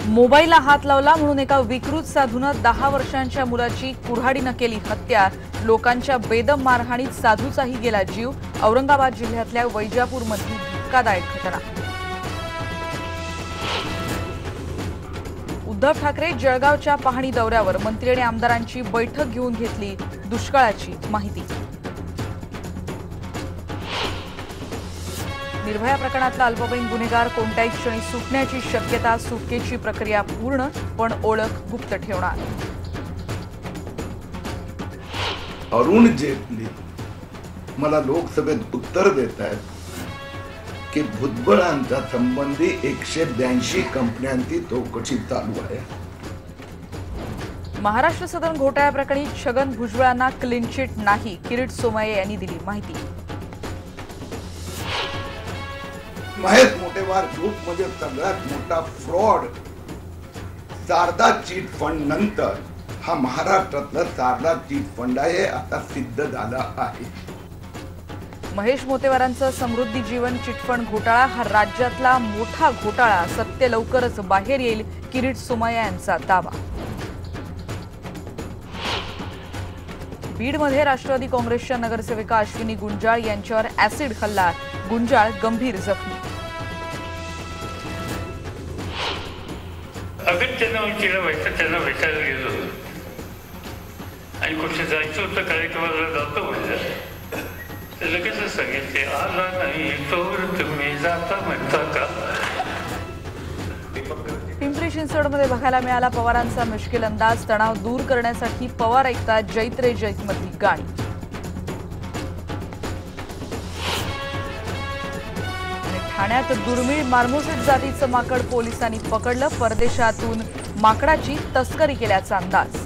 मोबाईलला हात लावला म्हणून एका विकृत साधूनं 10 वर्षांच्या मुलाची कुऱ्हाडीनं केली हत्या। लोकांच्या बेदम मारहाणीत साधूचाही गेला जीव। औरंगाबाद जिल्ह्यातल्या वैजापूरमधली धक्कादायक घटना। उद्धव ठाकरे जळगावच्या पाहणी दौऱ्यावर, मंत्री आणि आमदारांची बैठक घेऊन घेतली दुष्काळाची माहिती। निर्भया प्रकरणातला अल्पवयीन गुन्हेगार कोणत्याही क्षणी सुटण्याची शक्यता। सुटकेची प्रक्रिया पूर्ण, पण ओळख गुप्त ठेवणार। अरुण जेटली मला लोकसभेत उत्तर देत आहेत की भुजबळांच्या संबंधी 182 कंपन्यांची चौकशी चालू आहे। महाराष्ट्र सदन घोटाळ्याप्रकरणी छगन भुजबळांना क्लीन चिट नाही, किरीट सोमय्या यांनी दिली माहिती। महेश मोटेवार ग्रुप मध्ये सगळ्यात मोठा फ्रॉड शारदा चिट फंड नंतर हा महाराष्ट्रातला शारदा चिट फंड आहे, आता सिद्ध झाला आहे। महेश मोतेवारांचं समृद्धी जीवन चिटफंड घोटाळा हा राज्यातला मोठा घोटाळा, सत्य लवकरच बाहेर येईल, किरीट सोमय्या यांचा दावा। बीडमध्ये राष्ट्रवादी काँग्रेसच्या नगरसेविका अश्विनी गुंजाळ यांच्यावर ऍसिड हल्ला, गुंजाळ गंभीर जखमी। अगत्यानं तिला त्यांना भेटायला गेलो आणि कुठे जायचं होतं कार्यक्रमाला जातो म्हणलं, लगेच सांगितले आला नाही तोवर तुम्ही जाता म्हणता का। पिंपरी चिंचवडमध्ये बघायला मिळाला पवारांचा मुश्किल अंदाज। तणाव दूर करण्यासाठी पवार ऐकतात जैत रे जैत मधली गाणी। आणि ठाण्यात दुर्मिळ मार्मोसेट जातीचं माकड पोलिसांनी पकडलं, परदेशातून माकडाची तस्करी केल्याचा अंदाज।